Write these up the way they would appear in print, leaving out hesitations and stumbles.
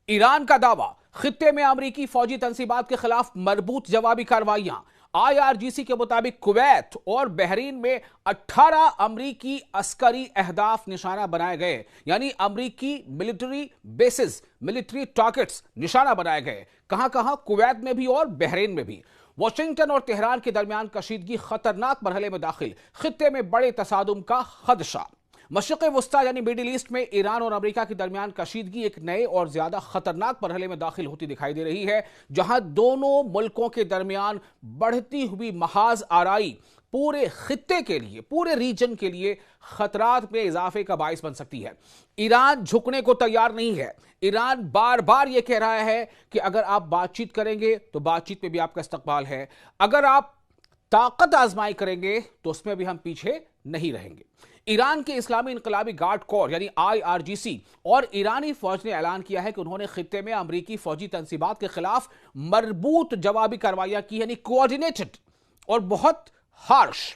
ایران کا دعویٰ، خطے میں امریکی فوجی تنصیبات کے خلاف مربوط جوابی کارروائیاں۔ IRGC کے مطابق کویت اور بحرین میں 18 امریکی عسکری اہداف نشانہ بنائے گئے، یعنی امریکی ملٹری بیسز، ملٹری ٹارگٹس نشانہ بنائے گئے۔ کہاں کہاں؟ کویت میں بھی اور بحرین میں بھی۔ واشنگٹن اور تہران کے درمیان کشیدگی خطرناک مرحلے میں داخل، خطے میں بڑے تصادم کا خدشہ۔ مشرق وسطی یعنی میڈل ایسٹ میں ایران اور امریکہ کے درمیان کشیدگی ایک نئے اور زیادہ خطرناک مرحلے میں داخل ہوتی دکھائی دے رہی ہے، جہاں دونوں ملکوں کے درمیان بڑھتی ہوئی محاذ آرائی پورے خطے کے لیے، پورے ریجن کے لیے خطرات میں اضافے کا باعث بن سکتی ہے۔ ایران جھکنے کو تیار نہیں ہے۔ ایران بار بار یہ کہہ رہا ہے کہ اگر آپ بات چیت کریں گے تو بات چیت میں بھی آپ کا استقبال ہے، اگر آپ طاقت آزمائی کریں گے تو اس میں بھی ہم پیچھے نہیں رہیں گے۔ ایران کے اسلامی انقلابی گارڈ کور یعنی IRGC اور ایرانی فوج نے اعلان کیا ہے کہ انہوں نے خطے میں امریکی فوجی تنصیبات کے خلاف مربوط جوابی کارروائیاں کی، یعنی کوآرڈینیٹڈ اور بہت ہارش۔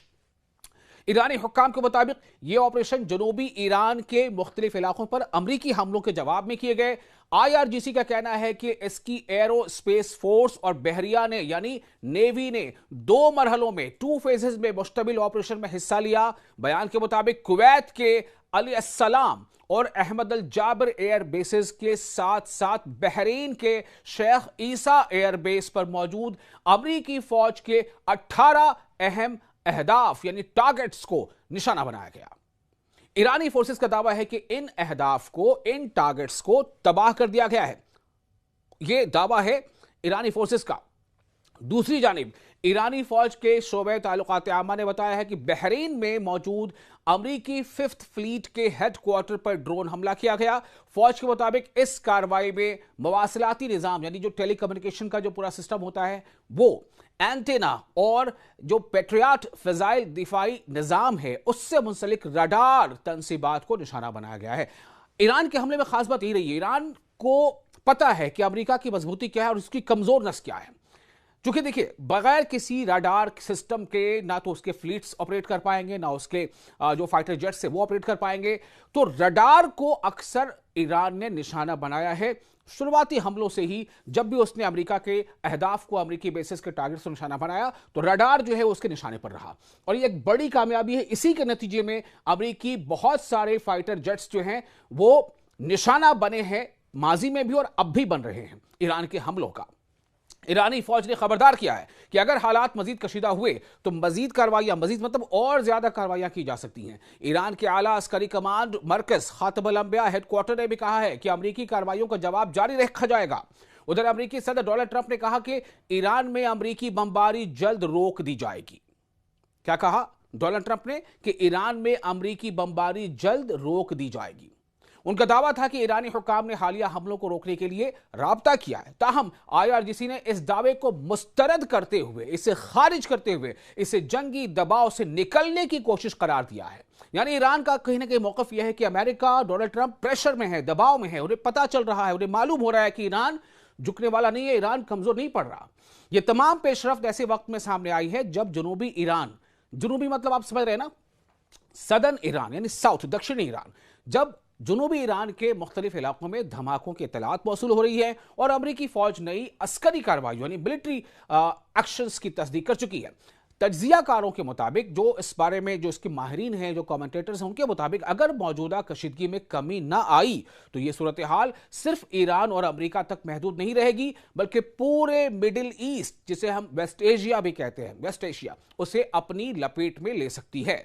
ایرانی حکام کے مطابق یہ آپریشن جنوبی ایران کے مختلف علاقوں پر امریکی حملوں کے جواب میں کیے گئے۔ IRGC کا کہنا ہے کہ اس کی ایرو اسپیس فورس اور بحریہ نے یعنی نیوی نے 2 مرحلوں میں 2 فیزز میں مشتمل آپریشن میں حصہ لیا۔ بیان کے مطابق کویت کے علی السلام اور احمد الجابر ایئر بیسز کے ساتھ ساتھ بحرین کے شیخ عیسیٰ ایئر بیس پر موجود امریکی فوج کے 18 اہم اہداف یعنی ٹارگٹس کو نشانہ بنایا گیا۔ ایرانی فورسز کا دعویٰ ہے کہ ان اہداف کو، ان ٹارگٹس کو تباہ کر دیا گیا ہے۔ یہ دعویٰ ہے ایرانی فورسز کا۔ دوسری جانب ایرانی فوج کے شعبہ تعلقات عامہ نے بتایا ہے کہ بحرین میں موجود امریکی 5th فلیٹ کے ہیڈ کوارٹر پر ڈرون حملہ کیا گیا۔ فوج کے مطابق اس کارروائی میں مواصلاتی نظام یعنی جو ٹیلی کمیونیکیشن کا جو پورا سسٹم ہوتا ہے، وہ اینٹینا اور جو پیٹریاٹ فضائی دفاعی نظام ہے اس سے منسلک رڈار تنصیبات کو نشانہ بنایا گیا ہے۔ ایران کے حملے میں خاص بات یہ رہی ہے، ایران کو پتہ ہے کہ امریکہ کی مضبوطی کیا ہے اور اس کی کمزور نس کیا ہے۔ چونکہ دیکھیں، بغیر کسی راڈار سسٹم کے نہ تو اس کے فلیٹس آپریٹ کر پائیں گے، نہ اس کے جو فائٹر جیٹس ہیں وہ آپریٹ کر پائیں گے، تو راڈار کو اکثر ایران نے نشانہ بنایا ہے۔ شروعاتی حملوں سے ہی جب بھی اس نے امریکہ کے اہداف کو، امریکی بیسز کے ٹارگٹ سے نشانہ بنایا تو راڈار جو ہے اس کے نشانے پر رہا، اور یہ ایک بڑی کامیابی ہے۔ اسی کے نتیجے میں امریکی بہت سارے فائٹر جیٹس جو ہیں وہ نشانہ بنے ہیں، ماضی میں بھی اور اب بھی بن رہے ہیں ایران کے حملوں کا۔ ایرانی فوج نے خبردار کیا ہے کہ اگر حالات مزید کشیدہ ہوئے تو مزید کارروائیاں، مزید مطلب اور زیادہ کارروائیاں کی جا سکتی ہیں۔ ایران کے اعلیٰ عسکری کمانڈ مرکز خاتم الانبیاء ہیڈ کوارٹر نے بھی کہا ہے کہ امریکی کارروائیوں کا جواب جاری رکھا جائے گا۔ ادھر امریکی صدر ڈونلڈ ٹرمپ نے کہا کہ ایران میں امریکی بمباری جلد روک دی جائے گی۔ کیا کہا ڈونلڈ ٹرمپ نے؟ کہ ایران میں امریکی بمباری جلد روک دی جائے گی۔ ان کا دعویٰ تھا کہ ایرانی حکام نے حالیہ حملوں کو روکنے کے لیے رابطہ کیا ہے، تاہم IRGC نے اس دعوے کو مسترد کرتے ہوئے، اسے خارج کرتے ہوئے، اسے جنگی دباؤ سے نکلنے کی کوشش قرار دیا ہے۔ یعنی ایران کا کہیں نہ کہیں موقف یہ ہے کہ امریکہ، ڈونلڈ ٹرمپ پریشر میں ہے، دباؤ میں ہے، انہیں پتہ چل رہا ہے، انہیں معلوم ہو رہا ہے کہ ایران جھکنے والا نہیں ہے، ایران کمزور نہیں پڑ رہا۔ یہ تمام پیش رفت ایسے وقت میں سامنے آئی ہے جب جنوبی ایران، جنوبی مطلب آپ سمجھ رہے ہیں نا، سدرن ایران یعنی ساؤتھ، دکشنی ایران، جب جنوبی ایران کے مختلف علاقوں میں دھماکوں کی اطلاعات موصول ہو رہی ہے اور امریکی فوج نئی عسکری کارروائی یعنی ملٹری ایکشنز کی تصدیق کر چکی ہے۔ تجزیہ کاروں کے مطابق، جو اس بارے میں جو اس کے ماہرین ہیں، جو کامنٹیٹرز ہیں، ان کے مطابق اگر موجودہ کشیدگی میں کمی نہ آئی تو یہ صورتحال صرف ایران اور امریکہ تک محدود نہیں رہے گی، بلکہ پورے مڈل ایسٹ، جسے ہم ویسٹ ایشیا بھی کہتے ہیں، ویسٹ ایشیا، اسے اپنی لپیٹ میں لے سکتی ہے۔